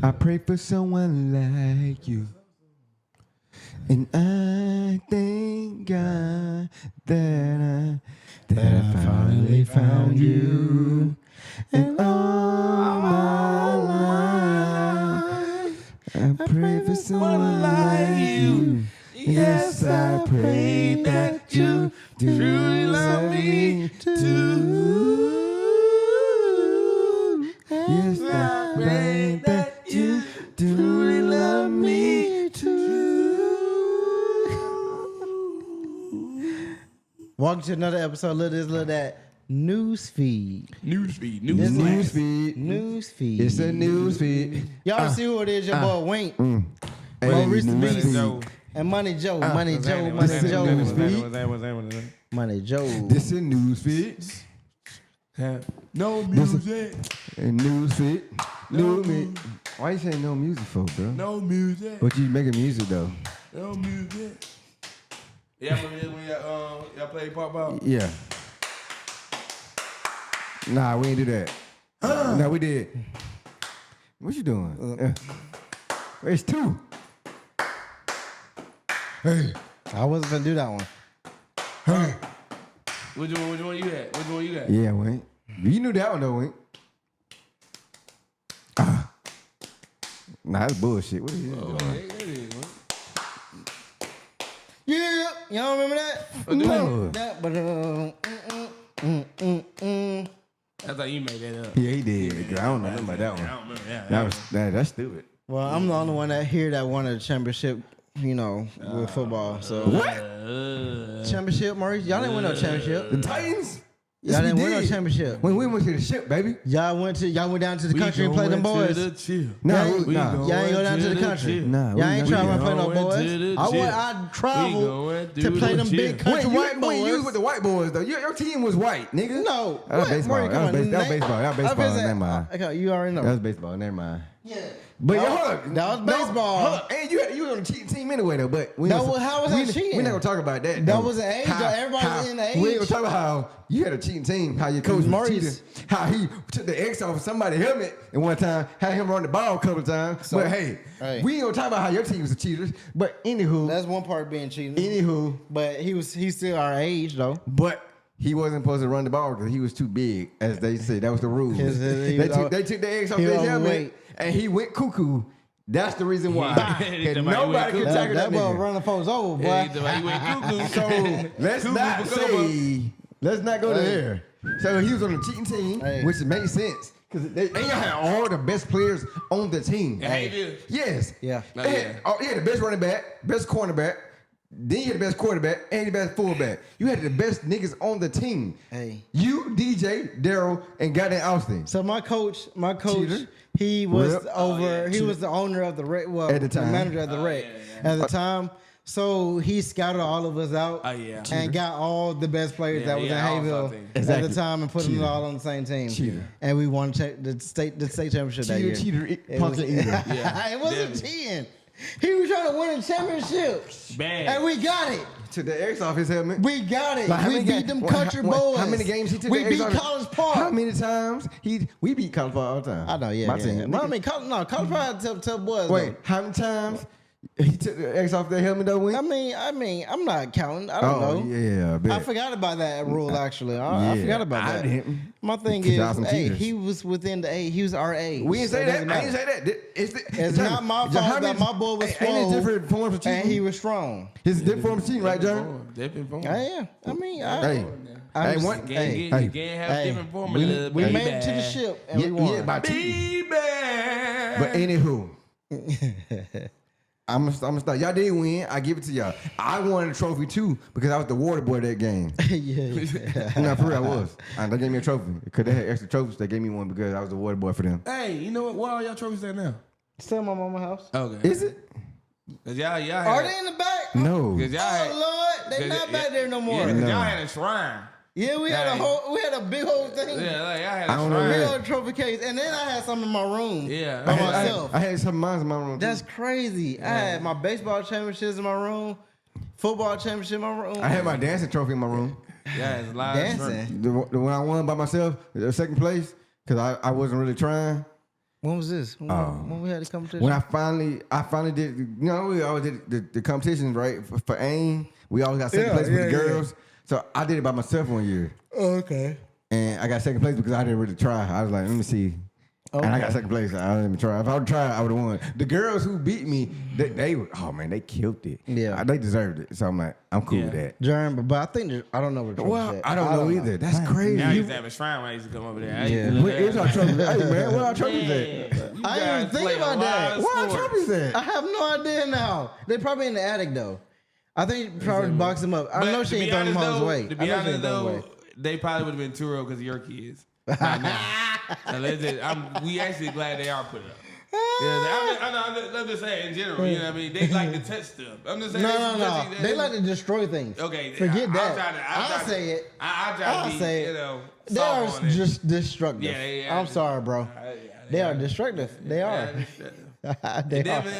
I pray for someone like you. And I thank God that I finally found you. And all my life, I pray for someone like you. Yes, I pray that you truly love me too. Yes, I pray that you truly love me too. Welcome to another episode of Little This, Little That News Feed. News feed. It's a news feed. Y'all see who it is? Your boy Wink. Hey, Maurice the news Beast. feed. And Money Joe. Money Joe. This is news feed. No music. News feed. No music. Why you saying no music for, bro? No music. But you making music though? No music. Yeah, when y'all play pop out? Yeah. Nah, we ain't do that. No, we did. What you doing? It's two. Hey. I wasn't gonna do that one. Hey. Which one you got? Which one you got? Yeah, Wink. You knew that one though, Wink. Nah, that's bullshit. What are you doing? Yeah, y'all remember that? No. That, but I thought you made that up. Yeah, he did. I don't know nothing about that one. I don't remember that. That's stupid. well, I'm the only one that here that won a championship. You know, with football. So What? championship, Maurice. Y'all didn't win no championship. The Titans? Y'all Yes, didn't we win no did. championship. When we went to the ship, baby. Y'all went down to the country and played them boys. Nah, Y'all nah. ain't go down to the country. Nah, Y'all ain't trying to play no going boys. to the I gym. traveled We to play them going big to country white When you was boys. with the white boys, though, your team was white, nigga. No, That was baseball. Where you That was coming? baseball. That was baseball. Never mind. Okay, you already know. That was baseball. Never mind. Yeah. But That yo, was- hold up. that was No, baseball. hold up. And you was on the cheating team anyway, though. But we That ain't- was- how was we that ain't- cheating? We're not gonna talk about that. That though. was an age, though. Everybody was in the We ain't age. gonna talk about how you had a cheating team, how your coach was Maurice. cheating, how he took the X off of somebody's helmet and one time had him run the ball a couple of times. So- but hey, we ain't gonna talk about how your team was the cheaters. But anywho, That's one part of being cheating. anywho, But he's still our age though. but he wasn't supposed to run the ball because he was too big, as they say. That was the rule. He They took the X off he his was helmet overweight. and he went cuckoo. That's the reason why. And nobody could tackle That that boy nigga. running folks over, boy. Yeah, he went cuckoo. So let's not go there. So he was on the cheating team, Hey. which makes sense because they had all the best players on the team. Hey. Yes. Yeah. Oh, He had the best running back, best cornerback. Then you had the best quarterback and the best fullback. You had the best niggas on the team. Hey. You, DJ, Daryl, and goddamn Austin. So my coach, Cheater. he was Yep. he was the owner of the rec, well, At the time. manager of the rec at the time. So he scouted all of us out and got all the best players that was in Hayville at the time and put them all on the same team. Cheater. And we won the state championship that year. Cheater, It punch was- the eater. It wasn't cheating. He was trying to win a championship. Bad. And we got it. Took the X off his helmet. We got it. Like, how We many beat ga- them what- country what- boys. How many games he took We the X beat off? College Park. How many times we beat College Park all the time? I know, yeah. My yeah, team. yeah. But I mean, College Park had tough boys. Wait, though. how many times he took the X off their helmet though? Wink? I mean, I'm not counting. I don't know. Yeah, I bet. I forgot about that rule. Actually, I forgot about I that. didn't. My thing 'Cause is, y'all some hey, cheaters. he was within the age. He was our age. We didn't so say it that. doesn't I didn't matter. say that. It's not my fault that my boy was Ain't strong. it different forms of cheating? And he was strong. It's different forms of cheating, right, John? Different form. Yeah. I mean, Hey, I'm hey, just- one. hey, You can't have hey, different formulas. we made it to the ship and Yeah, we won. yeah, by cheating. Baby. But anywho. I'm gonna start. Y'all did win. I give it to y'all. I won a trophy too because I was the water boy that game. yeah. No, for real, I was. They gave me a trophy because they had extra trophies. They gave me one because I was the water boy for them. Hey, you know what? Where are y'all trophies at now? Still in my mama's house. Okay. Is it? Cause y'all Are had, they in the back? No. Cause y'all had, Oh Lord, they not back there no more. Yeah, 'cause No. y'all had a shrine. Yeah, we had a big whole thing. Yeah, like y'all had I a don't know shrine. that. Big old trophy case, and then I had some in my room. Yeah. by myself. I had some mines in my room. That's Too. crazy. I had my baseball championships in my room, football championship in my room. I had my dancing trophy in my room. Yeah, it's a lot of dancing. The one I won by myself, the second place, because I wasn't really trying. When was this? When we had the competition? When I finally did, you know, we always did the competitions, right? For AIM, we always got second place with the girls. So I did it by myself one year. Oh, okay. And I got second place because I didn't really try. I was like, let me see. Okay. And I got second place. I didn't even try. If I would try, I would have won. The girls who beat me, they killed it. Yeah. They deserved it. So I'm like, I'm cool with that. Jeremy, but I think, I don't know what trophy Well, I don't know either. That's crazy. Now I used to have a shrine when I used to come over there. Where's our trophies? Hey, man, where our trophies at? I didn't even think about that. Where our trophies at? I have no idea now. They probably in the attic, though. I think probably box them up. I know she ain't throwing them hoes away. To be honest, though, they probably would have been too real because of your kids. Right now. We actually glad they are put up. I'm just saying in general. You know what I mean? They like to touch stuff. I'm just saying. No. They like to destroy things. Okay, forget that. I'll say it. I'll say it. You know, they are just destructive. Yeah, I'm sorry, bro. They are destructive. They are. They definitely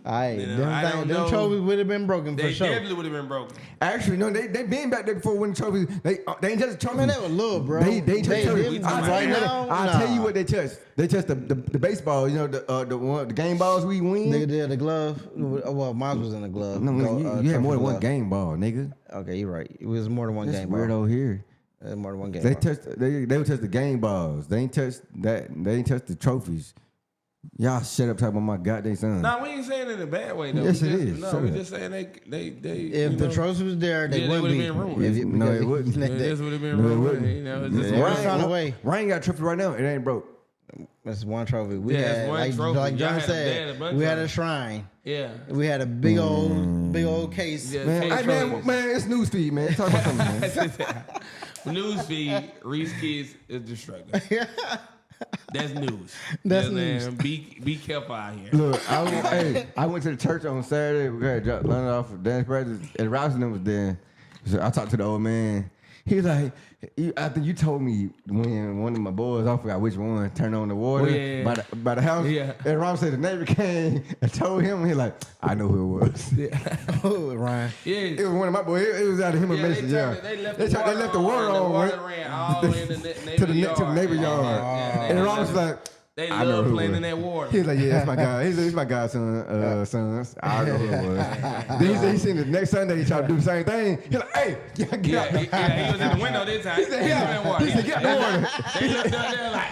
are. Them trophies would have been broken for sure. They definitely would have been broken. Actually, no, they been back there before winning trophies. They ain't touched the trophies. Man, they were little, bro. They touched trophies. Right now, I'll tell you what they touched. They touched the baseball. You know the game balls we win. Nigga did the glove. Well, mine was in the glove. No, you had more than one game ball, nigga. Okay, you're right. It was more than one game ball. Weirdo here. More than one game. They would touch the game balls. They ain't touched that. They ain't touched the trophies. Y'all shut up talking about my goddamn son. Nah, we ain't saying it in a bad way though. Yes, it is. No, we just saying they. If the trophy was there, they wouldn't have been ruined. No, it wouldn't. This would have been ruined. You know, it's just found a way. Ryan got a trophy right now. It ain't broke. That's one trophy. We had one trophy. Like John said, we had a shrine. Yeah. We had a big old case. Yeah, man, it's newsfeed, man. Talk about something, man. Newsfeed, Reese Kids is destructive. That's news. That's news. Be careful out here. Look, I went to the church on Saturday. We had dropped London off for dance practice, and Robinson was there. So I talked to the old man. He was like, after you told me when one of my boys, I forgot which one, turned on the water by the house. Yeah. And Rob said the neighbor came and told him, he like, I know who it was. Yeah. Oh, Ryan. Yeah. It was one of my boys. It was out of him a message. They left the water on. Water ran all the way to the neighbor yard. And Rob was like, they love playing in that water. He's like, yeah, that's my guy. He's my godson, sons. I know who it was. Then he seen the next Sunday he tried to do the same thing. He's like, hey, get out. He was in the window this time. He said, get the water. They looked up there like,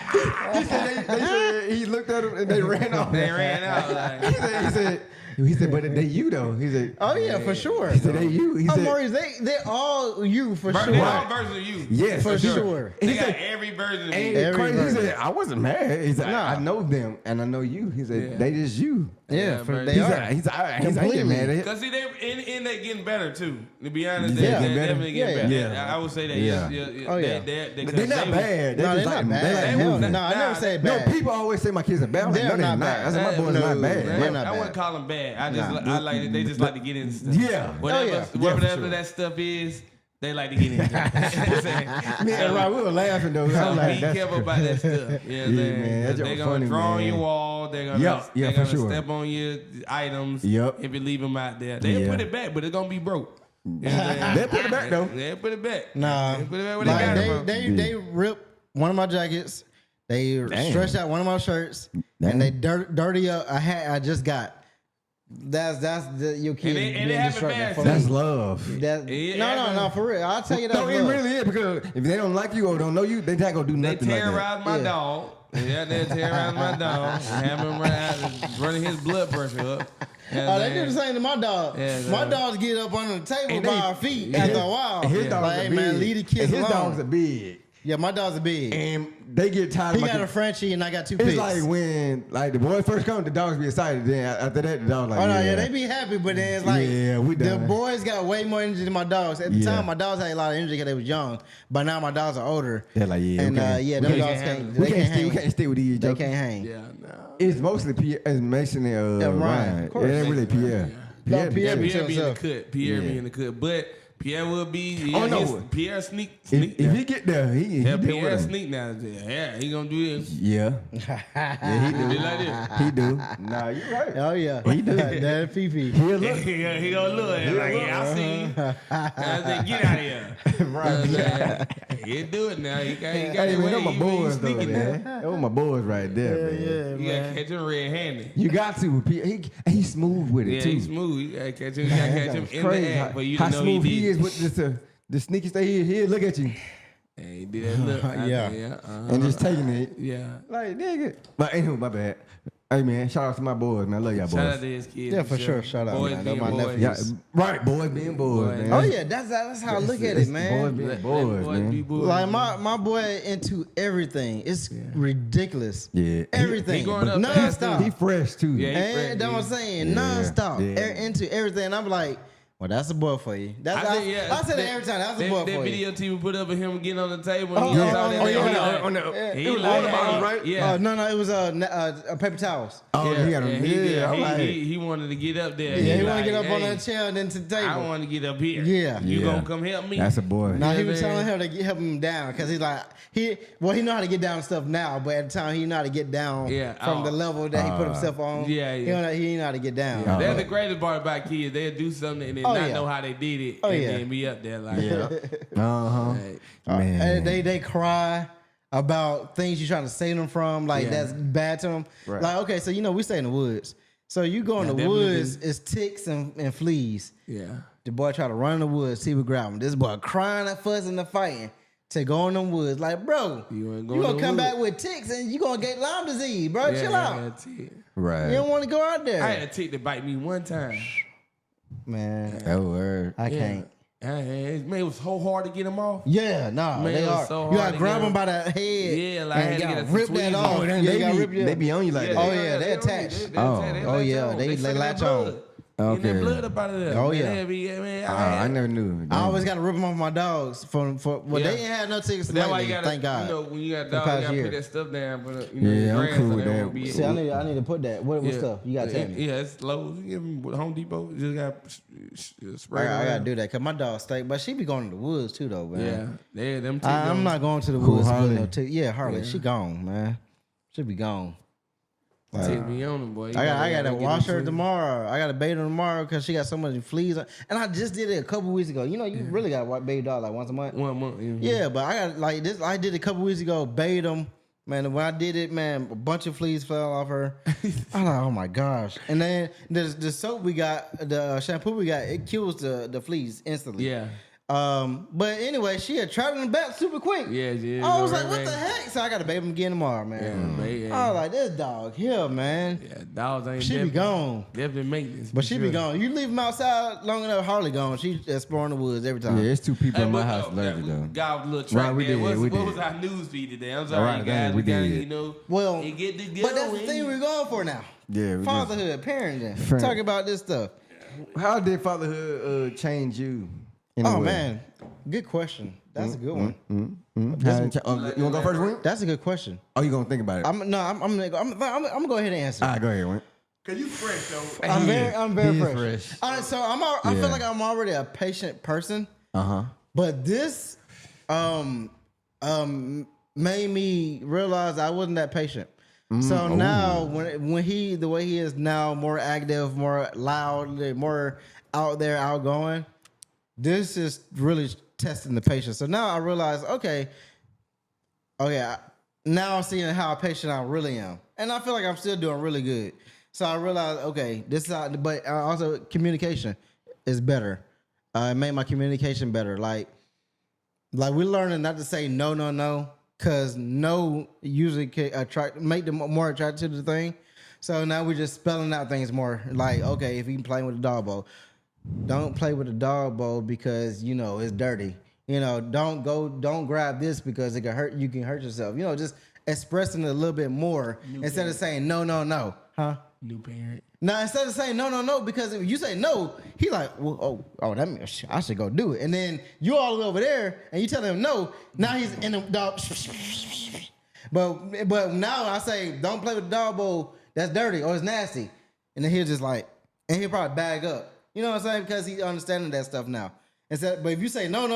he said he looked at him and they ran off. They ran out. He said, but they you though. He said, oh yeah, for sure. He said they you. He said, Maurice, they all you for sure. They all versions of you. Yes, for sure. They got every version of you. He said, I wasn't mad. He said, I know them and I know you. He said, they just you. Yeah, they are. He's completely mad. Because see, they getting better too. To be honest, they're definitely getting better. Yeah. I would say that. Yeah. They're not bad. No, they're not bad. No, I never say bad. No, people always say my kids are bad. They're not bad. I said my boys are not bad. I wouldn't call them bad. I like it. They just like to get into stuff. Yeah. Whatever that stuff is, they like to get into it. Me and Rob, we were laughing though. So be careful about that stuff. Yeah, man. They're going to draw on your wall. They're going to step on your items. Yep. If you leave them out there. They'll put it back, but it's going to be broke. They'll put it back though. They'll put it back. Nah. They'll put it back where they ripped one of my jackets. They stretched out one of my shirts. And they dirty up a hat I just got. That's your kid being destructive. That's love. No, for real. I'll tell you that. No, it really is because if they don't like you or don't know you, they not gonna do nothing. They terrorize my dog. Yeah, they terrorize my dog. Have him running his blood pressure up. They do the same to my dog. My dogs get up under the table by our feet after a while. His dogs like, hey man, leave the kids alone. His dogs are big. Yeah, my dogs are big. And they get tired of He got a Frenchie and I got two pigs. It's like when the boys first come, the dogs be excited. Then after that, the dogs like, they be happy. But then it's like, we done. The boys got way more energy than my dogs. At the time, my dogs had a lot of energy because they was young. But now my dogs are older. They're like, them dogs can't. We can't stay with these. They can't hang. Yeah, no. It's mostly Pierre, it's Mason and Ryan. Of course. It ain't really Pierre. Pierre be in the cut. Pierre be in the cut. But Pierre will be. Oh, no. Pierre sneak. If he get there, he Yeah, there with Pierre him. sneak now. Yeah, he gonna do this. Yeah. Yeah, he do. Be like this. He do. Nah, you right. Oh yeah, He do. That Fifi. He'll look. He gonna look at it like, yeah, I see you. I said, get out of here. Right. He'll do it now. He got Hey, it. man, them my boys though, sneaking man. Them my boys right there, man. Yeah, You gotta catch him red-handed. You got to. He's smooth with it Yeah, too. he's smooth. You gotta catch him. You gotta catch him in Crazy the act for you how to know smooth he did. he is with this, the sneaky stay here. Look at you Hey, he did that look. Yeah. and just taking it. Yeah. Like nigga. But anyway, my bad. Hey man, shout out to my boys, man. I love y'all boys. Shout out to his kids. Yeah, for sure. Shout out, Boys man. being They're my boys. nephews. Yeah, right, boys being boys, man. Oh yeah, that's how I look at it, man. Boys being boys, man. be boys. Like my boy into everything. It's ridiculous. Yeah. Everything. He growing up Non-stop. He fresh too. Yeah, he fresh, And that's what I'm saying. Yeah. Non-stop. Yeah. Into everything. I'm like, well, that's a boy for you. That's I said it every time. That's a boy that for you. video TV put up of him getting on the table. Oh, And he yeah. saw that Oh, lady, yeah. on the he it was like, on the bottom, right? Yeah. No, it was paper towels. Oh, he got him. Yeah, I'm like, he wanted to get up there. Yeah, he want like, to get up on hey, that chair and then to the table. I want to get up here. Yeah. You Yeah. gonna come help me? that's a boy. No, he Yeah, was man. telling her to help him down because he's like he know how to get down stuff now, but at the time he know how to get down from the level that he put himself on. Yeah, yeah. He know how to get down. Yeah. That's the greatest part about kids. They'll do something and then not know how they did it, and yeah. then be up there like, Yeah. Uh-huh. Hey, Man. And they cry about things you're trying to save them from, like Yeah. that's bad to them. Right. Like, okay, so we stay in the woods. So you go in the definitely woods, it's ticks and fleas. yeah. The boy try to run in the woods, see what grab him. This boy crying and fussing and fighting to go in the woods. Like, bro, You you wanna go in gonna the come woods? back with ticks and you gonna get Lyme disease, bro. Chill out. that's it. Right. You don't want to go out there. I had a tick to bite me one time. Man, That word. I Yeah. can't. Man, it was so hard to get them off. Yeah, nah, Man, they it was are. so You hard gotta to grab get them by them. the head. Yeah, like I and had to you get gotta a rip tweeze that off. off. Oh, Yeah, then you gotta rip they be on you like that. Oh, yeah, they attached. Oh, yeah, they latch on. Okay. Get that blood up out of there. Oh, Man, yeah. they be- man, I never knew. I always gotta rip them off my dogs for well, Yeah. they ain't had no tickets But that's why lately, you gotta, thank God. you know, when you got the dogs, you past gotta year. put that stuff down. But Yeah, I'm grass, cool so with they that. won't be- See, I need to put that. What stuff? You gotta tell me. Yeah, it's Lowe's. You give them Home Depot. Just got spray. I gotta do that because my dog stink, but she be going to the woods too though, man. Yeah, they them. I'm not going to the Who, woods. Harley? No yeah, Harley, she gone, man. She be gone. Take me on them, boy. I got to wash her tomorrow. I got to bathe her tomorrow because she got so much fleas. And I just did it a couple weeks ago. You know, you really got to bathe your dog like once a month. 1 month. Yeah, but I got like this. I did it a couple weeks ago. Bathed them, man. When I did it, man, a bunch of fleas fell off her. I'm like, oh my gosh. And then the soap we got, the shampoo we got, it kills the fleas instantly. Yeah. But anyway, she had traveling back super quick. Yeah. I was like, what the heck? So I got to bathe him again tomorrow, man. I was like, this dog here, man. Yeah, dogs ain't. She be gone. Definitely maintenance. But she be gone. You leave them outside long enough, Harley gone. She exploring the woods every time. Yeah, it's two people in my what- house allergic though. Got a little track Right, we there. did, What we was did. our news feed today? I'm All sorry, right, guys. we We got, did. you know, Well, it get to but that's the thing we're going for now. Yeah, we Fatherhood, parenting. Friend. Talk about this stuff. How did fatherhood change you? in a Oh way? man, good question. That's a good one. How did it you want to go first, Wink? That's a good question. Oh, you gonna think about it? I'm gonna go ahead and answer. All right, go ahead, Wink. Cause you fresh though. I'm very He is fresh. fresh. All right, so I Yeah. feel like I'm already a patient person, Uh-huh. but this made me realize I wasn't that patient. So now when he the way he is now, more active, more loud, more out there, outgoing, this is really testing the patience. So now I realize, okay, now I'm seeing how patient I really am, and I feel like I'm still doing really good. So I realized, okay, this is how, but also communication is better. It made my communication better. Like we're learning not to say no, because no usually can make them more attracted to the thing. So now we're just spelling out things more. Like, okay, if you can play with a dog bowl, don't play with a dog bowl because you know it's dirty. You know, don't grab this because it can hurt. You can hurt yourself. You know, just expressing it a little bit more instead of saying no, huh? New parent. Now instead of saying no, because if you say no, he like, well, oh, that means I should go do it. And then you all the way over there, and you tell him no. Now he's in the dog. But now I say, don't play with the dog bowl. That's dirty or it's nasty. And then he'll just like, and he'll probably bag up. You know what I'm saying? Because he's understanding that stuff now. Instead, but if you say no,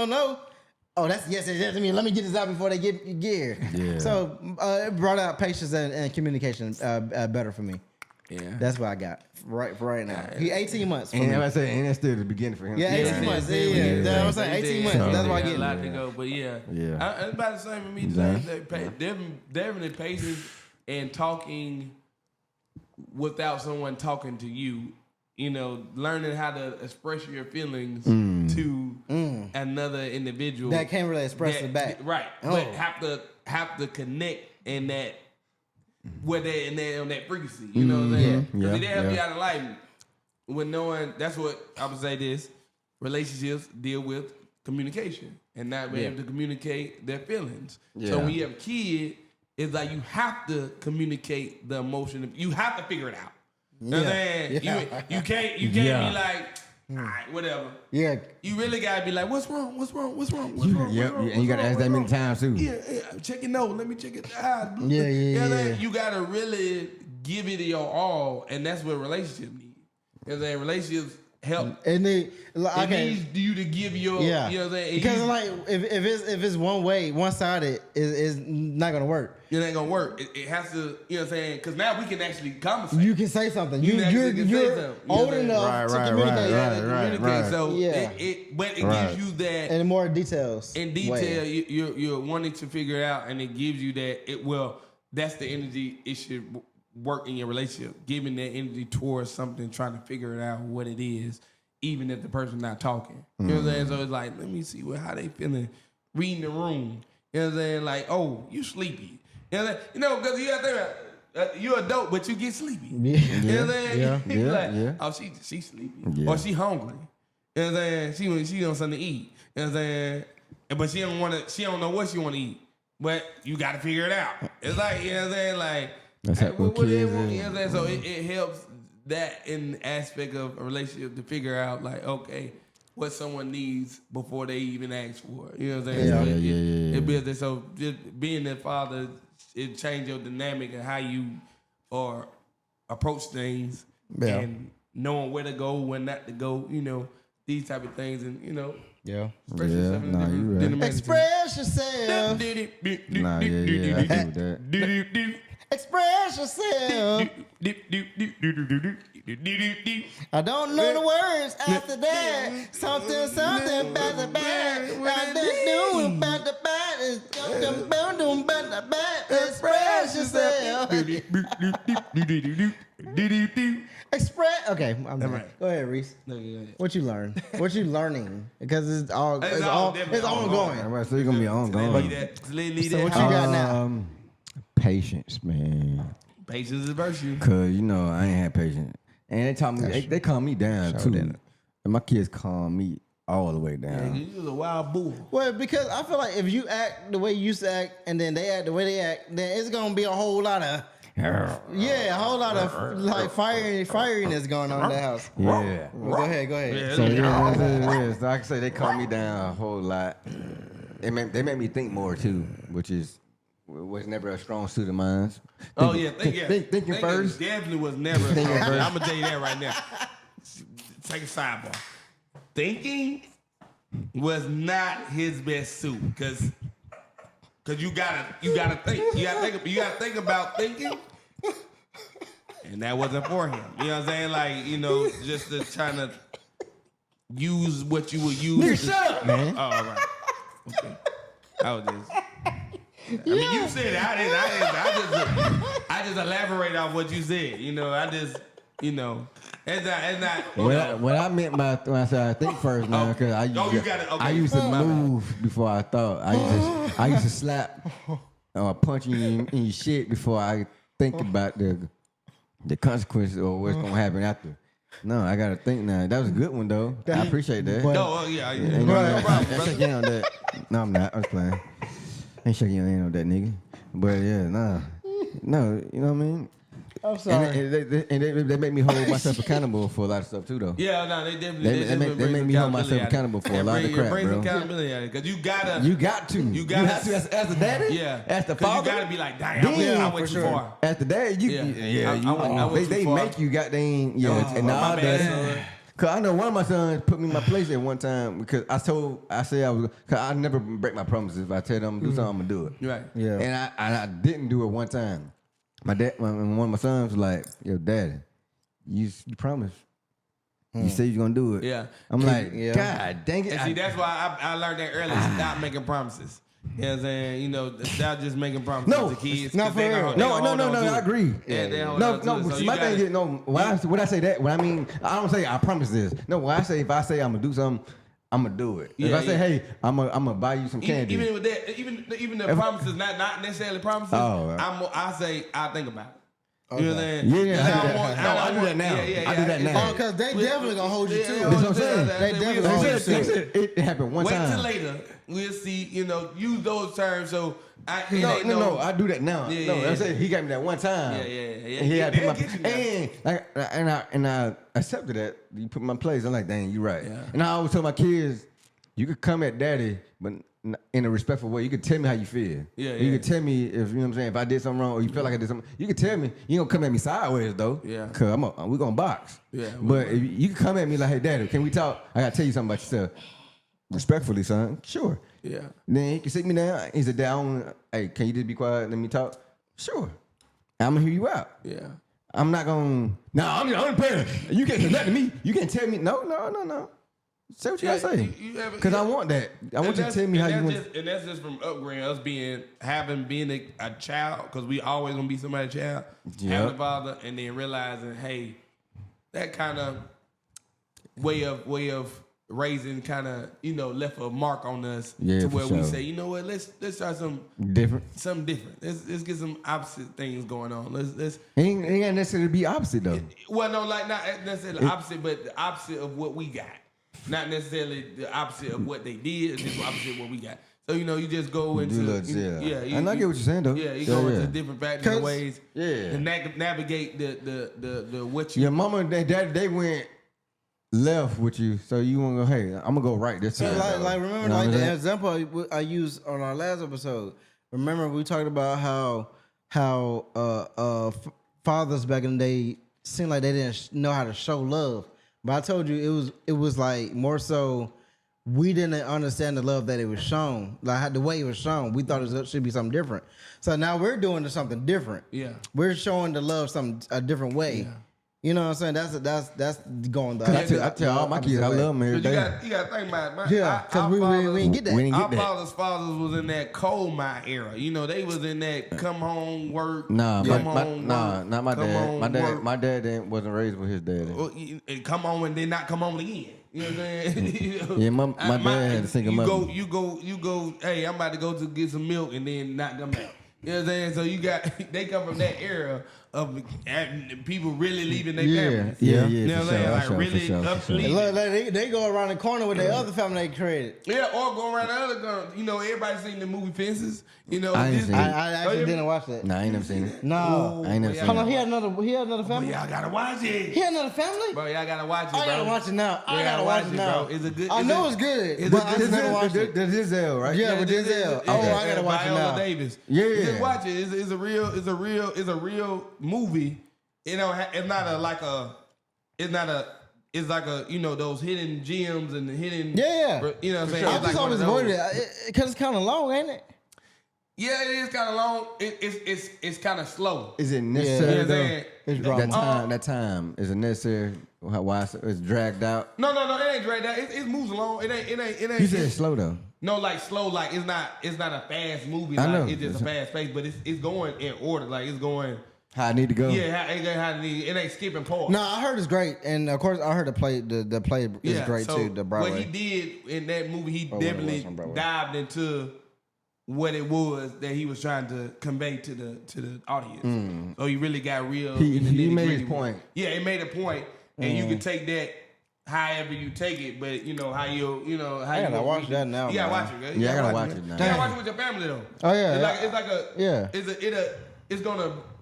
oh, that's yes. I mean, let me get this out before they get here. Yeah. So it brought out patience and communication better for me. Yeah. That's what I got for right now. He 18 months. For And me. I say, and that's still the beginning for him. Yeah, 18 months. Yeah. That's what I'm saying. 18 months. That's why I got get a lot to go. But yeah. It's about the same with me. Definitely patience and talking without someone talking to you. You know, learning how to express your feelings to another individual that can't really express it back. Right. But have to connect in that where they on that frequency. You know what I'm saying? Because they help you out of life with knowing. That's what I would say. This relationships deal with communication and not being able to communicate their feelings. So when you have a kid, it's like you have to communicate the emotion. You have to figure it out. You know what I'm saying? You can't be like, all right, whatever. Yeah. You really gotta be like, what's wrong? Yep. And you gotta ask that many times too. Yeah, check it. No, let me check it. Yeah. You gotta really give it your all, and that's what relationships need. You know what I'm saying? Relationships help. And It needs you to give your. You know what I'm saying? Because like if it's one way, one sided is not gonna work. It ain't gonna work. It has to. You know what I'm saying? Because now we can actually conversate. You can say something. You You're can say something. old enough to communicate. Right. So but it gives you that And more details. in detail. You're wanting to figure it out, and it gives you that. That's the energy it should work in your relationship. Giving that energy towards something, trying to figure it out what it is, even if the person's not talking. You know what I'm saying? So it's like, let me see how they feeling, reading the room. You know what I'm saying? Like, oh, you sleepy. You know, because you got to think about you're adult, but you get sleepy. You know what I'm saying? Oh, she sleepy. Yeah. Or she hungry. You know what I'm saying? She wants something to eat. You know what I'm saying? But she don't know what she want to eat. But you got to figure it out. It's like, you know what I'm saying? Like, That's how what kids they want, is. you know what I'm saying? So it helps that in the aspect of a relationship to figure out, like, okay, what someone needs before they even ask for it. You know what I'm saying? It builds it. So just being a father, it changes your dynamic and how you or approach things and knowing where to go, when not to go, you know, these type of things. And, you know, express yourself in different Express yourself. Nah, I agree with that. Express yourself. I don't know the words after that. Something about the bad. Express yourself. Express. Okay, I'm done. Right. Go ahead, Reese. No, go ahead. What you learn? What you learning? Because it's Definitely ongoing. All right, so you're gonna be ongoing. So what you got now? Patience, man. Patience is a virtue. Cause you know I ain't had patience, and they taught me they calm me down too. And my kids calm me all the way down. You was a wild bull. Well, because I feel like if you act the way you used to act, and then they act the way they act, then it's gonna be a whole lot of a whole lot of like firiness going on in the house. Yeah. Well, go ahead. So so I can say they calm me down a whole lot. They make me think more too, which was never a strong suit of mine. Thinking first. Definitely was never. I'm gonna tell you that right now. Take a sidebar. Thinking was not his best suit because you gotta think. You gotta think about thinking. And that wasn't for him. You know what I'm saying? Like, you know, just to trying to use what you would use. Nigga, shut up, man. Oh, all right. Okay. I was just. I mean, you said it. I just elaborate on what you said. You know, it's not. What I meant by when I said I think first now, because I used to move before I thought. I used to slap or punch you in your shit before I think about the consequences or what's gonna happen after. No, I gotta think now. That was a good one though. I appreciate that. Yeah. No problem. Shake your hand on that. No, I'm not. I'm just playing. Ain't shaking your hand on that nigga. But yeah, no, you know what I mean. I'm sorry. And they make me hold myself accountable for a lot of stuff too, though. Yeah, no, they definitely They make me hold myself accountable for a lot of crap, bring bro. some accountability out of it, because you got to. You have to as the daddy. Yeah, as the 'cause father. you gotta be like, damn, I went too far. As the dad, I went they too far. make you goddamn and all my that. bad, Cause I know one of my sons put me in my place at one time because I said I was, cause I never break my promises. If I tell them to do something, I'm gonna do it. Right. Yeah. And I didn't do it one time. My dad, one of my sons was like, "Yo, Daddy, you promised. You said you're gonna do it." Yeah. I'm like, Yeah. God dang it. And see, that's why I learned that early. Stop making promises. You know what I'm saying? You know, stop just making promises No, to kids. not 'cause they for gonna- real. they No, gonna no, hold no, on no. to I it. agree. Yeah, they hold No, on to no. it. So But you my gotta- thing is, no. When I say that, when I mean, I don't say I promise this. No, when I say if I say I'm gonna do something, I'm gonna do it. If Yeah, I say, yeah. hey, I'm gonna buy you some candy. Even with that, even the promises, not necessarily promises. Oh, I say I think about it. You know what I'm saying? Yeah, Because I do don't that. want- No, I do want- that now. Yeah, I do that It's- now. Oh, because they definitely gonna hold you to it. That's what I'm saying. They definitely we'll gonna hold see. you to it happened one Wait time. till later. We'll see. You know, use those terms. So No, I do that now. Yeah, no, yeah, I'm saying he got me that one time. Yeah, yeah. And he had They'll put get you my now. and I accepted that. You put me in my place. I'm like, dang, you right. Yeah. And I always tell my kids, you could come at daddy, but in a respectful way. You could tell me how you feel. Yeah, You yeah. could tell me if you know what I'm saying. If I did something wrong or you feel like I did something, you could tell me. You don't come at me sideways though. Yeah. Cause we gonna box. Yeah, But if you can come at me like, hey, daddy, can we talk? I gotta tell you something about yourself. Respectfully, son. Sure. Yeah. Then he can sit me down. He said, "Down, hey, can you just be quiet and let me talk?" Sure. I'm gonna hear you out. Yeah. I'm not gonna. No, I'm the parent. You can't say nothing to me. You can't tell me. No. Say what you gotta say. Because I want that. I want you to tell me how you want. And that's just from upbringing, us being a child, because we always gonna be somebody's child, having a father, and then realizing, hey, that kind of way of raising kind of left a mark on us to where we say, you know what, let's try something Different. Let's get some opposite things going on. Let's Ain't got necessarily to be opposite though. well, no, like not necessarily opposite, but the opposite of what we got. Not necessarily the opposite of what they did, just the opposite of what we got. So you just go into And I get what you're saying though. Yeah, you go into different factors and ways. Yeah. To navigate the what you. Your mama and daddy, they went left with you, so you want to go, hey, I'm gonna go right this time. Like remember, You know like what I'm the saying? example I used on our last episode. Remember we talked about how fathers back in the day seemed like they didn't know how to show love. But I told you it was like more so we didn't understand the love that it was shown, like the way it was shown. We thought it should be something different. So now we're doing something different. Yeah, we're showing the love a different way. Yeah. You know what I'm saying? That's going the. I tell all my kids I love them every but day. you got to think about it. Yeah, because we didn't get that. We didn't get Our that. fathers was in that coal mine era. They was in that come home work. Nah, come not my dad. My dad wasn't raised with his daddy. And come home and then not come home again. You know what I'm saying? Yeah, my dad had a single mother. You go. Hey, I'm about to go to get some milk and then not come back. You know what I'm saying? So you got they come from that era of people really leaving their families. Yeah. You know what I'm saying? Like really Look, like they go around the corner with their other family they created. Yeah, or go around the other corner. Everybody seen the movie Fences. I ain't seen it. I actually didn't watch that. Nah, I ain't never seen it. No, I ain't never seen hold on. it. He had another Bro, family. y'all gotta watch it. He had another family. Bro, y'all gotta watch it, bro. I gotta watch it now. I gotta watch it now. Bro. It's a good. I know it's good, It's but a I good. just never watched it. The Denzel, right? Yeah, with Denzel. Oh, I gotta watch it Viola now. Davis. Yeah. Just watch it. It's a real movie. It's like those hidden gems and the hidden. Yeah. You know what I'm saying? I It's just like one always of avoided those. it because it's kind of long, ain't it? Yeah, it is kind of long. It's kind of slow. Is it You know necessary what I'm though? saying? It's drama. That time is it necessary? Why it's dragged out? No, it ain't dragged out. It moves along. It ain't. You said it's slow though. No, like slow, like it's not a fast movie. I Like know. it's just a fast pace, but it's going in order. Like it's going. How I need to go? Yeah, it ain't skipping parts. No, I heard it's great, and of course I heard the play is great so too. The Broadway. What he did in that movie, he when it was definitely on Broadway. dived into what it was that he was trying to convey to the audience. So he really got real. He in the made nitty-gritty his point. Yeah, it made a point, and you can take that however you take it, but how you how I you gotta gonna watch reach that it. now, You gotta man. watch it, right? Yeah, I gotta watch man. it now. You gotta watch it with your family though. Oh, yeah. It's like a Yeah.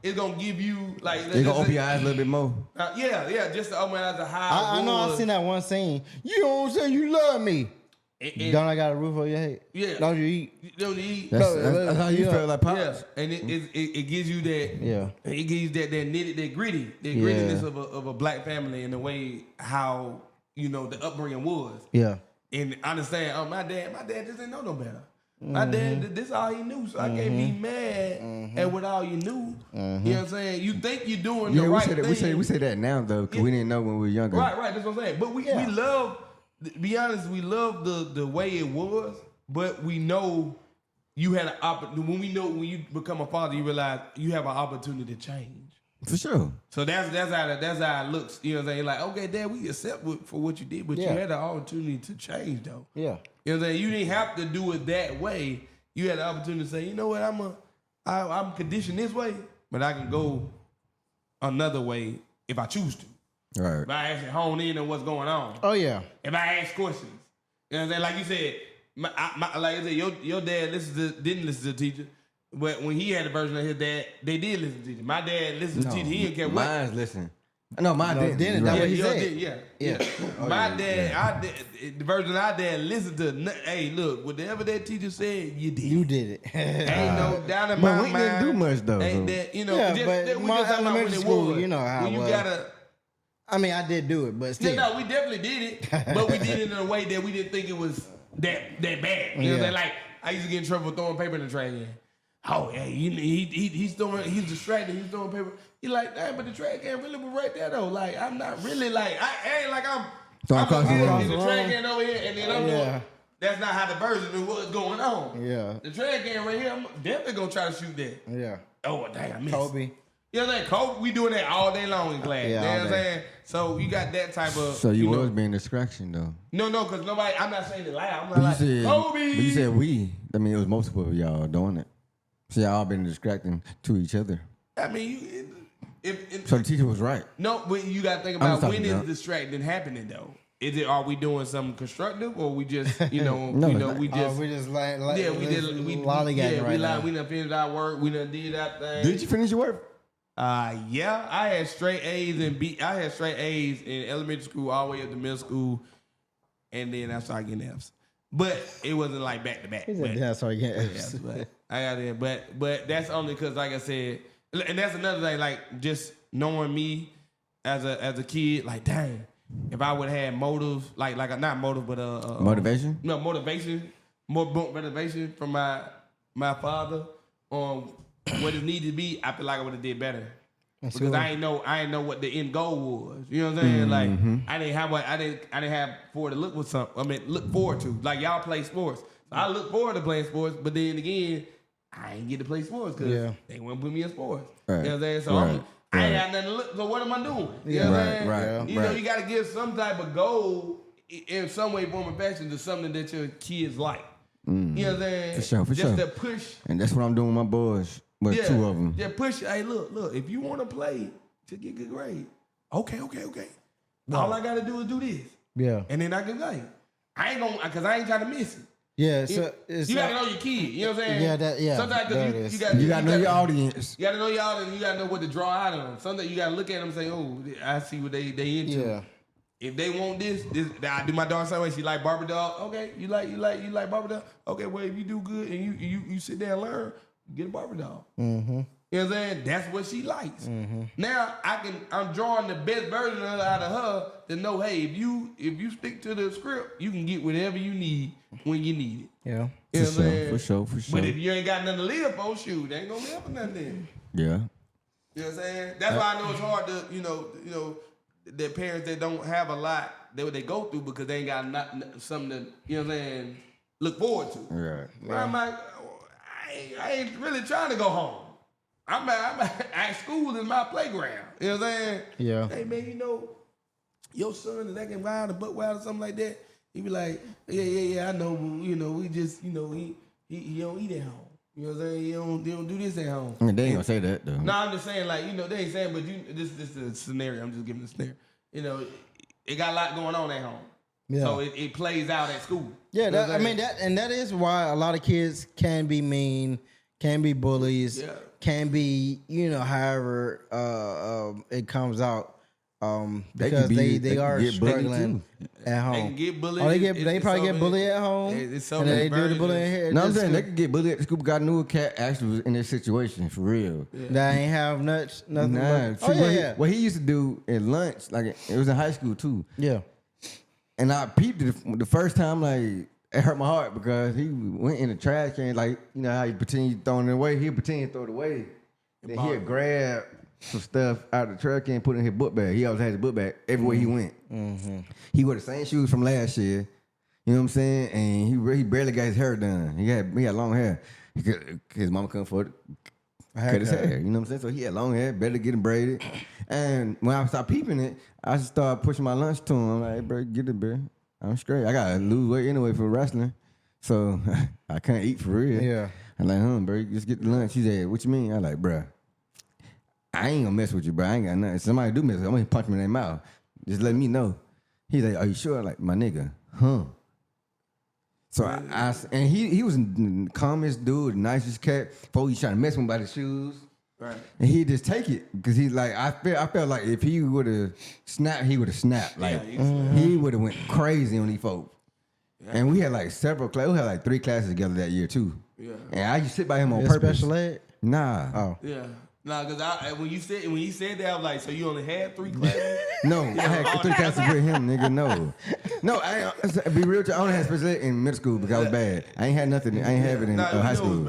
it's gonna give you like They gonna open your eyes a little bit more. just to open your eyes to how I know I've seen that one scene. You don't say you love me. Don't I got a roof over your head? Yeah. Don't you eat? You don't eat. That's how you Yeah. feel like pops. Yeah, and it gives you that. Yeah. It gives you that grittiness of a black family, and the way how the upbringing was. Yeah. And understand, my dad just didn't know no better. My dad, this all he knew, so I can't be mad at what all you knew. You know what I'm saying? You think you're doing the right thing. We say that now though, because we didn't know when we were younger. Right. That's what I'm saying. But we love, to be honest, we love the way it was. But we know you had an opportunity. When you become a father, you realize you have an opportunity to change. For sure. So that's how it looks. You know what I'm saying? Like, okay, Dad, we accept for what you did, but you had an opportunity to change though. Yeah. You know what I'm saying? You didn't have to do it that way. You had the opportunity to say, you know what, I'm conditioned this way, but I can go another way if I choose to. Right. If I actually hone in on what's going on. Oh yeah. If I ask questions. You know what I'm saying? Like you said, like I said, your dad didn't listen to the teacher. But when he had a version of his dad, they did listen to the teacher. My dad listened to the teacher. He didn't care what. Mine's listen. No, mine didn't. That's Right. what he said. Yeah. Oh, My dad, the version our dad listened to. Hey, look, whatever that teacher said, you did. You did it. Ain't no doubt in But my we mind. didn't do much though. Ain't So. that Yeah, but we my just talking about when elementary it school, was. you know how when it you was. gotta. I mean, I did do it, but still. No, we definitely did it, but we did it in a way that we didn't think it was that bad. You know what I'm saying? Like I used to get in trouble for throwing paper in the trash can. Oh, yeah, he's distracted. He's throwing paper. He's like, damn, but the trash can really was right there though. Like I'm not really like I ain't like I'm across the room. the trash can over here, and then I'm doing. That's not how the version of what's going on. Yeah. The trash can right here, I'm definitely gonna try to shoot that. Yeah. Oh, dang, I missed. Kobe. You know what I'm saying? Kobe, we doing that all day long in class. Yeah, you know what all I'm day. saying? So you got that type of. So you know, was being a distraction though. No, because nobody. I'm not saying it loud. I'm not But like you said, Kobe. but you said we. I mean, it was multiple of y'all doing it. So y'all been distracting to each other. I mean, if So the teacher was right. no, but you got to think I'm about just when talking is about- distracting happening though. Is it? Are we doing something constructive, or we just No, we just we just like yeah we did lollygagging right now. we done finished our work. We done did that thing. Did you finish your work? Yeah, I had straight A's I had straight A's in elementary school all the way up to middle school, and then I started getting F's. But it wasn't like back to back. He said, "That's all you get." Yeah, but I got it. But that's only because, like I said, and that's another thing. Like just knowing me as a kid, like dang, if I would have had motive, like not motive, but Motivation? No motivation, more motivation from my father on what it needed to be. I feel like I would have did better. Because I ain't know what the end goal was. You know what I'm saying? Like I didn't have forward to look with something. I mean, look forward to. Like y'all play sports. So I look forward to playing sports, but then again, I ain't get to play sports because they wouldn't put me in sports. Right. You know what I'm saying? So I ain't had nothing to look. So what am I doing? You know what I'm saying? Right. You know, you got to give some type of goal in some way, form, or fashion to something that your kids like. You know what I'm saying? For sure. Just to push. And that's what I'm doing with my boys. But two of them. Yeah, push. Hey, look. If you want to play to get good grade, okay. All I gotta do is do this. Yeah. And then I can like, I ain't gonna, cause I ain't trying to miss it. Yeah. So You gotta know your kid. You know what I'm saying? Yeah. Sometimes there it you is. You gotta know your audience. You gotta know your audience. You gotta know what to draw out of them. Sometimes you gotta look at them and say, oh, I see what they into. Yeah. If they want this, I do my dog same way. She like Barbie doll. Okay, you like Barbie doll. Okay, well if you do good and you sit there and learn, get a Barbie doll. Mm-hmm. You know what I'm saying? That's what she likes. Now I'm drawing the best version out of her to know, hey, if you stick to the script, you can get whatever you need when you need it. Yeah. You know what I'm saying? For sure. But if you ain't got nothing to live for, shoot, they ain't gonna live for nothing then. Yeah. You know what I'm saying? That's why I know it's hard to, you know, the parents that don't have a lot, they go through because they ain't got something to, you know what I'm saying, look forward to. Right. But I'm like, I ain't really trying to go home. I'm at school is my playground. You know what I'm saying? Yeah. Hey man, you know, your son that can ride a butt wild or something like that. He be like, yeah, I know. You know, we just, you know, he don't eat at home. You know what I'm saying? He don't do this at home. I mean, they ain't gonna say that though. No, I'm just saying, like, you know, they ain't saying, but this is a scenario. I'm just giving a scenario. You know, it got a lot going on at home. Yeah. So it plays out at school. Yeah, You know what I'm saying? that is why a lot of kids can be mean, can be bullies, can be, you know, however it comes out. Because they are struggling at home. They can get bullied. Oh, they probably get bullied at home. It's so and many they do the versions. bullying here. No, I'm saying they could get bullied at the school. Got new cat actually was in this situation for real. That ain't have nothing. Nah, But, see, what he used to do at lunch, like it was in high school too. Yeah. And I peeped it the first time, like, it hurt my heart because he went in the trash can, like, you know how you pretend you throwing it away? He'd pretend to throw it away. Then he'd grab some stuff out of the trash can and put it in his book bag. He always had his book bag everywhere he went. He wore the same shoes from last year. You know what I'm saying? And he barely got his hair done. He had long hair. His mama couldn't afford it. Cut his hair. You know what I'm saying? So he had long hair, better get him braided. And when I started peeping it, I just started pushing my lunch to him. I'm like, hey, bro, get it, bro. I'm straight. I gotta lose weight anyway for wrestling. So I can't eat for real. Yeah. I'm like, bro, just get the lunch. He said, what you mean? I'm like, bro, I ain't gonna mess with you, bro. I ain't got nothing. If somebody do mess with you, I'm gonna punch me in their mouth. Just let me know. He's like, are you sure? Like, my nigga, So and he was the calmest dude, the nicest cat. Before he trying to mess with me by the shoes. Right. And he just take it because he's like, I felt like if he would have snapped, he would have snapped. Like he would have went crazy on these folks. Yeah. And we had like several classes. We had like 3 classes together that year too. Yeah. And I used to sit by him on purpose. Special ed? Nah. Oh. Yeah. Nah, because when you said that, I was like, so you only had 3 classes? No, I had 3 classes with him, nigga. No, be real. I only had special ed in middle school because I was bad. I ain't had nothing. I ain't have it in high school.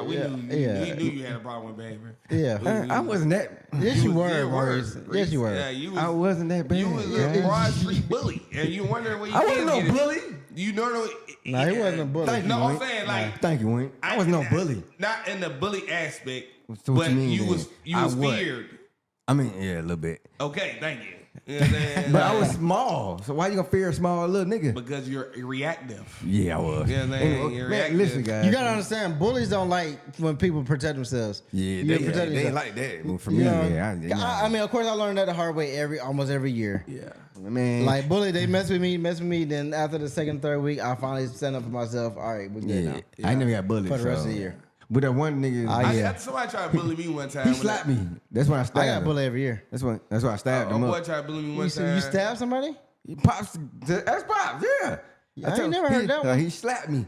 We knew you had a problem with behavior. Yeah, I wasn't that. Yes, you were, Maurice. Yes, you were. Yeah, I wasn't that bad. You was a Broad Street bully, and you wondering where you. I wasn't no bully. You know. No, he wasn't a bully. Thank you, No, I'm Wink. saying like. Thank you, Wink. I was no bully. Not in the bully aspect. So what but you mean, you then? was feared. I mean, yeah, a little bit. Okay, thank you. You know what I'm saying? But I was small, so why you gonna fear a small little nigga? Because you're reactive. Yeah, I was. You know what I'm saying? You're Man, reactive. listen, guys. You gotta understand, bullies don't like when people protect themselves. Yeah, You protect they ain't yourself. like that. Well, for me, yeah. I mean, of course, I learned that the hard way almost every year. Yeah. Man, Like bully, they mess with me. Then after the second, third week, I finally stand up for myself. All right, we're good now. I ain't never got bullied For the rest so. of the year. But that one nigga, Somebody tried to bully me one time. he slapped me. That's when I stabbed I got him. bullied every year. That's why I stabbed him boy up. tried to bully me one time. You stabbed somebody? Pops, that's Pops, yeah. I ain't never heard that one. He slapped me.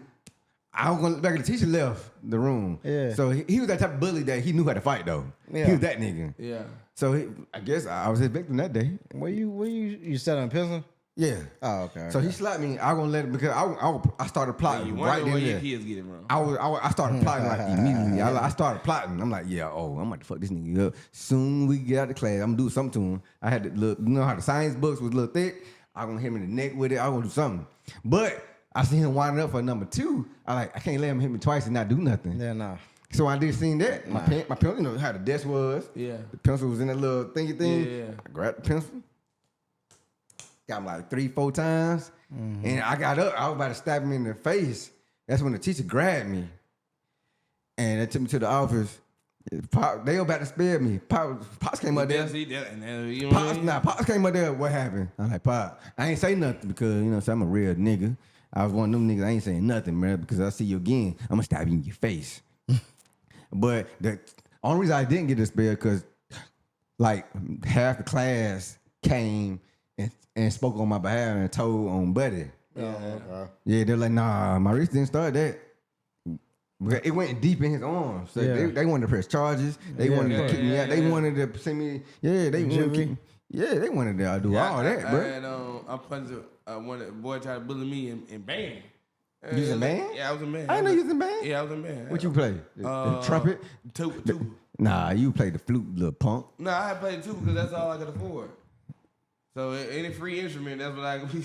I was going back. The teacher left the room. Yeah. So he was that type of bully that he knew how to fight though. Yeah. He was that nigga. Yeah. So I guess I was his victim that day. Where you set on pencil? Yeah. Oh, okay. So he slapped me. I was gonna let it because I started plotting You right wonder where then. your kids get it wrong. I started plotting like immediately. I started plotting. I'm like, yeah, I'm about to fuck this nigga up. Soon we get out of class, I'm gonna do something to him. I had to look, you know how the science books was a little thick. I'm gonna hit him in the neck with it. I'm gonna do something. But I seen him winding up for number 2. I can't let him hit me twice and not do nothing. Yeah, nah. So I did seen that. My pencil, you know how the desk was. Yeah. The pencil was in that little thingy thing. Yeah. I grabbed the pencil. Got him like 3-4 times. And I got up. I was about to stab him in the face. That's when the teacher grabbed me. And they took me to the office. Pop, they were about to spare me. Pops came up there. Pops came up there. What happened? I'm like, Pop, I ain't say nothing because, you know, so I'm a real nigga. I was one of them niggas. I ain't saying nothing, man, because I see you again. I'm going to stab you in your face. But the only reason I didn't get this bill because, like, half the class came and spoke on my behalf and told on Buddy. Oh, okay. Yeah, they're like, nah, Maurice didn't start that. But it went deep in his arms. So they wanted to press charges. They wanted to kick me out. They wanted to send me. Yeah, they wanted to kick me. Yeah, they wanted to do all that, bro. I punched one boy tried to bully me in band. You was in band? Yeah, I was in band. I didn't know you was in band. Yeah, I was in band. What you play? The trumpet? Tuba. Nah, you played the flute, little punk. No, I had played tuba because that's all I could afford. So any free instrument, that's what I could.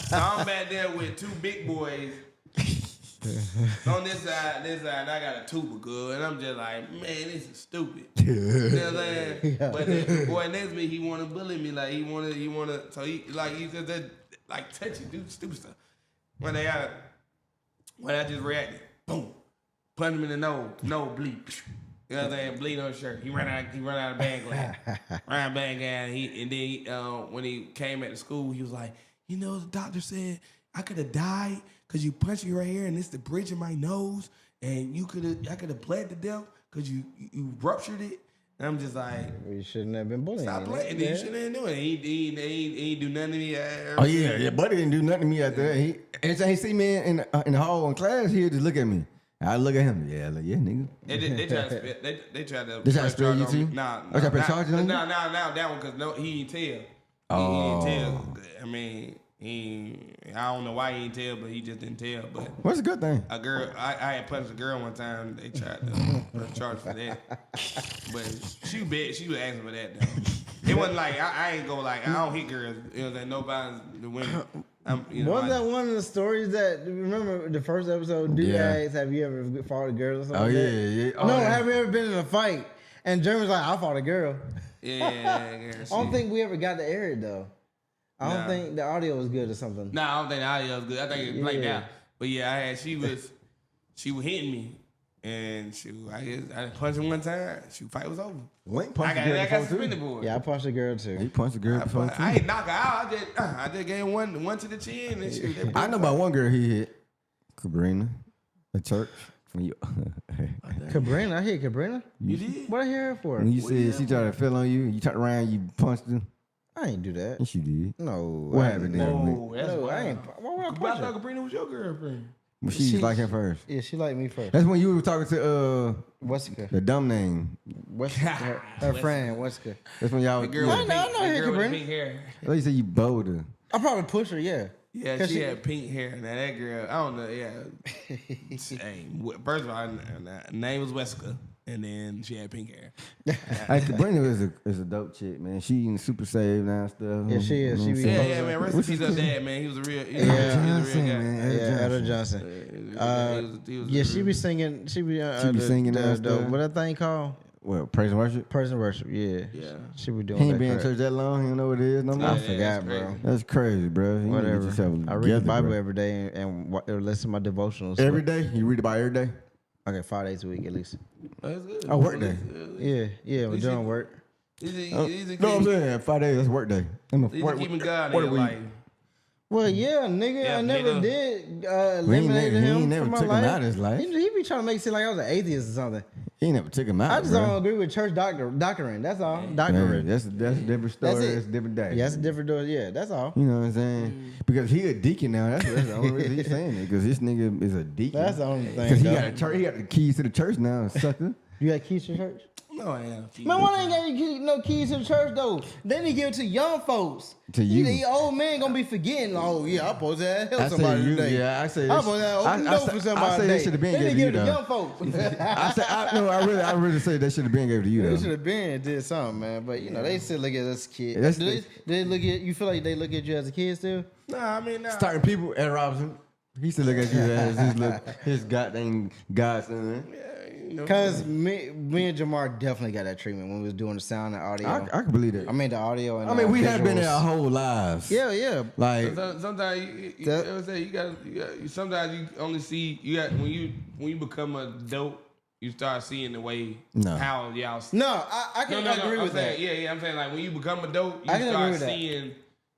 So I'm back there with 2 big boys. On this side, I got a tuba good, and I'm just like, man, this is stupid. You know what I'm saying? Yeah. But the boy next to me, he want to bully me, like he wanna, so he just like touch you, do stupid stuff. When I just reacted, boom, punch him in the nose bleed. You know what I'm saying? Bleed on his shirt. He ran out of band glass. Ran band glass, and then when he came at the school, he was like, you know, the doctor said I could have died because you punched me right here, and it's the bridge of my nose, and I could have bled to death because you ruptured it. And I'm just like, well, you shouldn't have been bullying. Stop playing. You shouldn't have been doing it. He do nothing to me. Oh yeah, Buddy didn't do nothing to me out there. Anytime he see me in the hall in class, he'd just look at me. I look at him. Yeah, like, yeah, nigga. They tried to. They tried to spare you too? Nah. Press charges on you? Nah, that one because he didn't tell. Oh. He didn't tell. I mean, I don't know why he didn't tell, but he just didn't tell. But What's a good thing? a girl, I had punched a girl one time. They tried to charge for that, but she was asking for that though. It wasn't like I ain't go like I don't hit girls. You know that nobody's the women. Wasn't that one of the stories that remember the first episode? Dude asked, "Have you ever fought a girl or something?" Oh like yeah, that? yeah. Oh, No, yeah. have you ever been in a fight? And Jeremy's like, "I fought a girl." Yeah. I don't think we ever got to air it though. I don't Nah. think the audio was good or something. Nah, I don't think the audio was good. I think it played out. But yeah, she was hitting me, and I punched her one time. Fight was over. Link I punched a girl got before too. suspended for it. Yeah, I punched a girl too. He punched a girl before too. I ain't knock her out. I just gave one to the chin and shoot. I know about one girl he hit. Cabrina, at church. When you, Cabrina, I hit Cabrina. You did? What I hear her for? when you said she tried to fell on you, you turned around, you punched her. I ain't do that. Yes, you did. No. What I happened ain't there? do that. No, that's No, wild. I ain't. Why would I But I punch thought her? Cabrina was your girlfriend. But she was like him first. Yeah, she liked me first. That's when you were talking to Wesker. the dumb name. Wesker. Her friend, Wesker. That's when y'all. The girl Yeah. with I the know pink, her, the girl with the Cabrina. pink hair. Like you said, you bowled her. I probably pushed her, yeah. Yeah, 'Cause she she- had pink hair. Now that girl, I don't know. Yeah, hey, first of all, her name was Wesker, and then she had pink hair. Hey, Cabrina is a dope chick, man. She eating super saved now and stuff. Yeah, she is. You know She what be- I'm saying? Yeah, man. Rest in peace, her dad, man. He was a real, he was Yeah. a real Johnson, guy. man. Yeah, Johnson. Etta Johnson. Yeah, she be singing. She be singing that the stuff. what that thing called? Well, praise and worship. Praise and worship. Yeah. Yeah. She be doing He ain't that. been in crap. church that long. He don't know what it is no more. I Yeah, forgot, that's bro. crazy. That's crazy, bro. You need to get Whatever. yourself I read the together, Bible bro. every day and listen to my devotionals. Every day? You read the Bible every day? Okay, 5 days a week at least. That's good. Oh, work day. Yeah, we're doing work. He's Oh, a no, I'm saying 5 days. That's work day. I'm a He's work- keeping God work in your week. life. Well, yeah, nigga, Yeah, I never nigga. did We ain't eliminate never- he him ain't never from my took him life. out of his life. He be trying to make it seem like I was an atheist or something. He never took him out, I just bro. don't agree with church doctrine. That's all. Yeah, Doctrine. that's a different story. That's it. That's a different day. Yeah, that's a different door. Yeah, that's all. You know what I'm saying? Because he a deacon now. That's the only reason he's saying it. Because this nigga is a deacon. That's the only thing. Because he though. got a church. He got the keys to the church now, sucker. You got keys to church? No, I am. Man, why they ain't got no keys to the church though? They need to give it to young folks. To you. The old man gonna be forgetting. Oh yeah, I'm supposed to help I say somebody you, today. yeah, I say I'm this- supposed to open the I door say- for somebody I say today. they should have been They gave need to to you give it to though. young folks. I really say they should have been gave to you They though. should have been and did something, man. But you know, they still look at us kids. That's- Do they look at you? Feel like they look at you as a kid still? Nah, I mean, nah. Starting people, Ed Robinson. He used to look at you as his goddamn godson. You know, Cause me and Jamar definitely got that treatment when we was doing the sound and audio. I can believe that. I mean the audio and I mean, we have been there visuals. our whole lives. Yeah. Like, sometimes you ever say you got sometimes you only see when you become a dope, you start seeing the way No. how y'all. No, I can agree I'm with saying, that. Yeah, I'm saying like when you become a dope, you I can agree start with that. seeing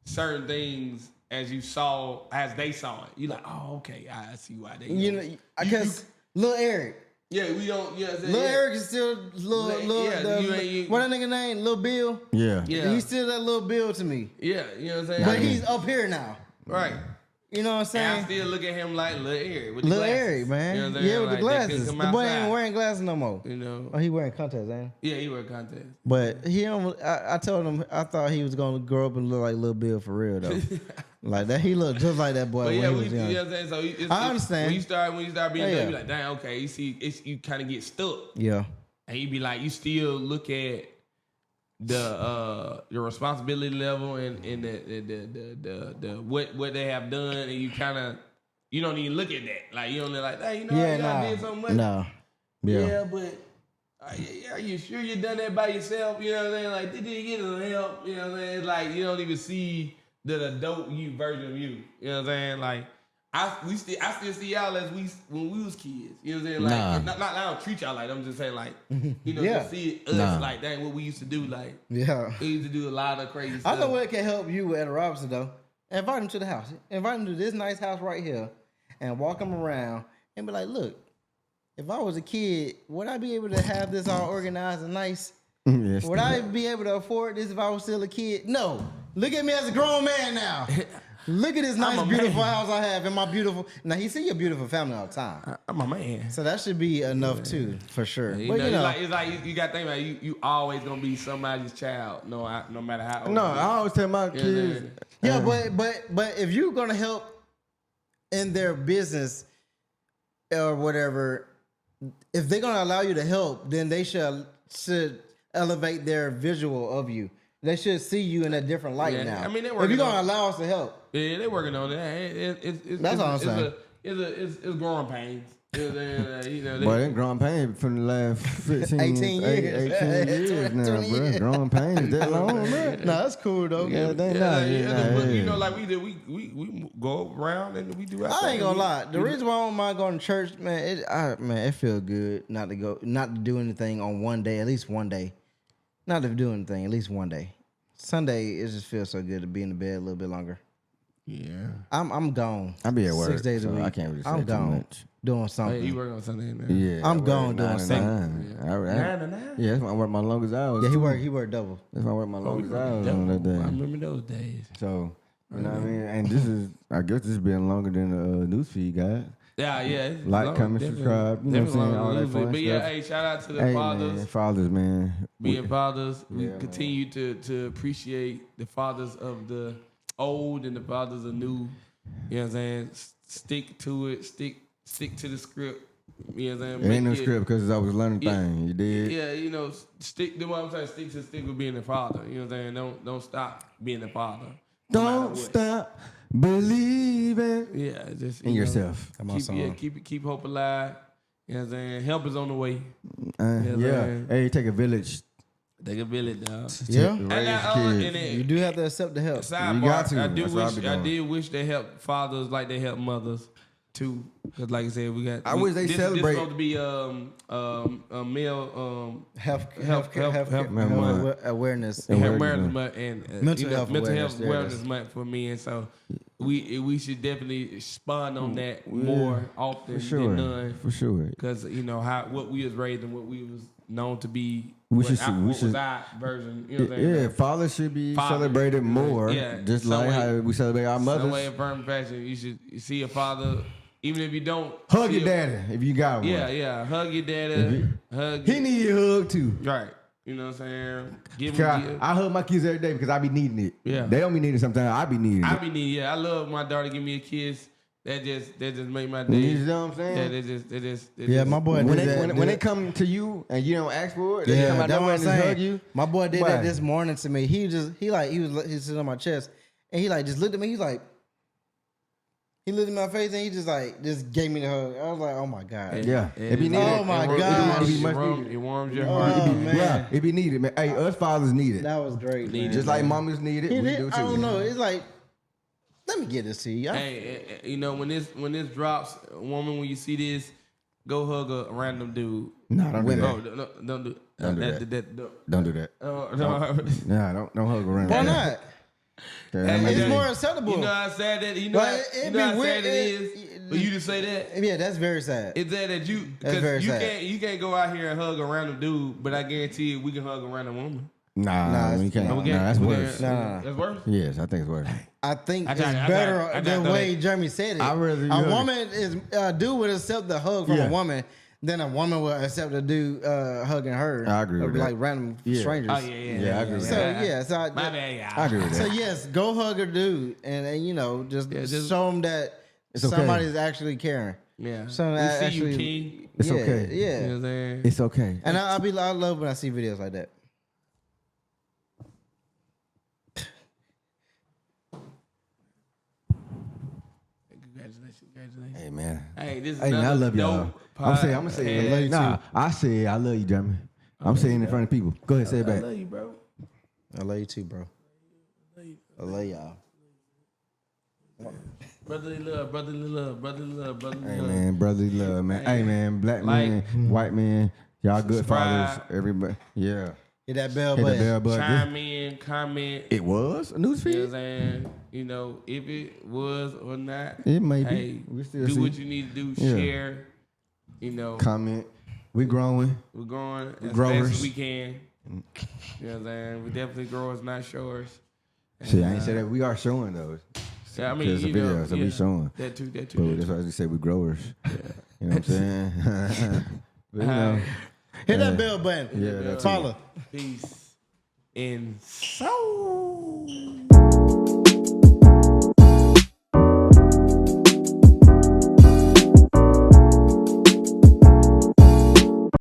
certain things as you saw as they saw it. You like, oh, okay, I see why they. You know, because Lil Eric. Yeah, we don't. Yeah, Lil Eric is still Lil Yeah, you ain't- what that nigga name? Lil Bill. yeah. Yeah, He's still that Lil Bill to me. yeah. You know what I'm saying? But he's up here now. right. You know what I'm And I saying? still look at him like Lil Eric with the Lil glasses. Eric, man. You know what I'm saying? Yeah, with the Like, they couldn't glasses. come The boy outside. ain't wearing glasses no more. You know? Oh, he wearing contacts, ain't he? Yeah, he wear contest. But he don't. I told him I thought he was gonna grow up and look like Lil Bill for real though. Like that, he looked just like that boy But when yeah, he we, was you know young. what I'm saying? So I understand. When you start being Yeah, dope, yeah. you like, dang, okay. You see, you kind of get stuck, Yeah. and you be like, you still look at the your responsibility level and the what they have done, and you kind of you don't even look at that. Like you don't like, hey, you know, Yeah, I did so much. No. Yeah. Yeah, but are you sure you done that by yourself? You know what I'm saying? Like, did you get some help? You know what I'm saying? Like, you don't even see the adult you version of you. You know what I'm saying? Like, I still see y'all as when we was kids. You know what I'm saying? Like, Nah. not I don't treat y'all like that. I'm just saying, like, you know, Yeah. to see us Nah. like that, what we used to do. Like, Yeah. we used to do a lot of crazy I stuff. know what can help you with Etta Robinson though. Invite him to the house. Invite him to this nice house right here, and walk him around and be like, "Look, if I was a kid, would I be able to have this all organized and nice? Yes. Would I be able to afford this if I was still a kid? No. Look at me as a grown man now. Look at this nice, a beautiful man. house I have and my beautiful. Now he see your beautiful family all the time, I'm a man. so that should be enough too, for sure. You But know, you know, it's like you got to think about it. You always gonna be somebody's child, no matter how old No, you is. I always tell my Yeah, kids, Yeah, but if you're gonna help in their business or whatever, if they're gonna allow you to help, then they should elevate their visual of you. They should see you in a different light now. I mean, they're if working you're gonna on- allow us to help, Yeah, they're working on it. That's all I'm saying. It's growing pains. You know, Boy, they growing pain from the last 15, 18 years. 18 years now, 20 bro. years. Growing pain is that long, bro. no, that's cool though. Yeah, they not. you know, like we did, we go around and we do. I ain't gonna lie. The reason why I don't mind going to church, man, it feels good not to do anything on one day, at least one day. Not to do anything, at least one day. Sunday, it just feels so good to be in the bed a little bit longer. Yeah, I'm gone. I be at work, 6 days a so week. I can't really say I'm too gone much. doing hey, something. you work on Sunday now. Yeah, I'm I work gone 9 doing to something. 9. 9 to 9. Yeah, that's when I work my longest hours. Yeah, too. he worked double. That's when I work my longest work hours double. on that day. I remember those days. So, you know what I mean? And this is, I guess this has been longer than the newsfeed, guys. Yeah. It's Like, long, comment, definitely- subscribe, you know what I'm definitely saying, all long that to fun lose it. But yeah, stuff. hey, shout out to the Hey, fathers. man, fathers, man. Being fathers, we Yeah, continue to appreciate the fathers of the old and the fathers of new. You know what I'm saying? Stick to it. Stick to the script. You know what I'm saying? It ain't no Make it- script because I was learning Yeah. things. You did? Yeah, you know, stick. Do what I'm saying. Stick with being a father. You know what I'm saying? Don't stop being a father. no matter Don't what. stop believing Yeah, just in you know, yourself. Come on, son. keep hope alive. You know what I'm saying? Help is on the way. Yeah. man. Hey, take a village. Take a village, dog. Yeah, To raise And kids. you do have to accept the help. Sidebar, You got to. I do That's what I wish be I doing. did wish they helped fathers like they help mothers too. Because like I said, we got. I wish they celebrate- This supposed to be a male Health month. awareness. Awareness month and Mental you know, health mental awareness, health there it awareness is. month for me, and so we should definitely spawn on that more often For sure. than none. For sure. Because you know what we was raised and what we was known to be. We what should- our- we what should- was our version. You know what I'm saying? Yeah, fathers should be Fathers. celebrated more. Yeah, Just some like way- how we celebrate our Some mothers. way of firm fashion, you should see a father, even if you don't Hug see your a- daddy if you got one. Yeah, hug your daddy. Hug. He need a hug too. Right. You know what I'm saying? Give him. I hug my kids every day because I be needing it. Yeah. They don't be needing it sometimes. I be needing I it. be needing. Yeah, I love my daughter give me a kiss. That just make my day. You know what I'm Yeah, saying? they just. Yeah, my boy When did they, that. when they come to you and you don't ask for it, they Yeah, come out that's nowhere what I'm and just hug saying. you. My boy did Why? that this morning to me. He was sitting on my chest and he like just looked at me. He's like, he looked in my face and he just gave me the hug. I was like, oh my god. Yeah. It be is- needed. Oh, my it God. It be much warms- needed. It warms your Oh, heart. man. Yeah, it be needed, man. Hey, us fathers need it. That was great. Need man. Just like mamas need it, He we did- do too. I don't know. It's like, let me get this to you. Hey, you know when this drops, woman, when you see this, go hug a random dude. No, don't do Oh, that. no, don't do Don't do Don't do that. no. Nah, don't hug around. Why not? Yeah, Hey, It's yeah. more acceptable. You know how sad that you know, But how, it'd you be know how weird- sad it is for you to say that. Yeah, that's very sad. It's that you That's very because sad. you can't go out here and hug a random dude, but I guarantee you we can hug a random woman. Nah, you can't. No, Nah, we can't. that's We worse. can't. Nah. That's worse. Yes, I think it's worse. I think I it's got- I better got- I got the that. way Jeremy said it. I'd rather you a hug woman is a dude would accept the hug from Yeah. a woman than a woman would accept a dude hugging her. I agree with like that. random Yeah. strangers. Oh yeah. Yeah, I agree with So that. so My bad, y'all. I agree with so that. yes, go hug a dude and you know just just- show them that It's okay. somebody's actually caring. Yeah. So we that see actually- you, King. It's yeah, okay. Yeah. You know what I'm saying? It's okay. And I love when I see videos like that. Congratulations. Hey man. Hey, this is Hey man, I love y'all. I'm gonna say, I love you nah, I say I love you, Jeremy. I'm saying it in front of people. Go ahead, say it I back. love you, bro. I love you too, bro. I love y'all. Brotherly love, brotherly love, brotherly love, brotherly Hey love. man, brotherly love, man. Hey man, black Like, man, white man, y'all good subscribe. fathers. Everybody, yeah. Hit that bell Hit the button. bell button. Chime in, comment. It was a news You know what I'm feed. saying? You know, if it was or not. It may be. Hey, We still do see. what you need to do. Yeah. Share. You know, Comment. We growing. we're growing as growers. fast as we can. You know what I'm saying? We definitely growers, not showers. See, I ain't say that. We are showing those. Yeah, I mean, There's a you know, video, so we showing. That too. But that's why I say we growers. You know what I'm saying? But, you know, Hit that bell button. yeah, that's Follow. Peace. And so.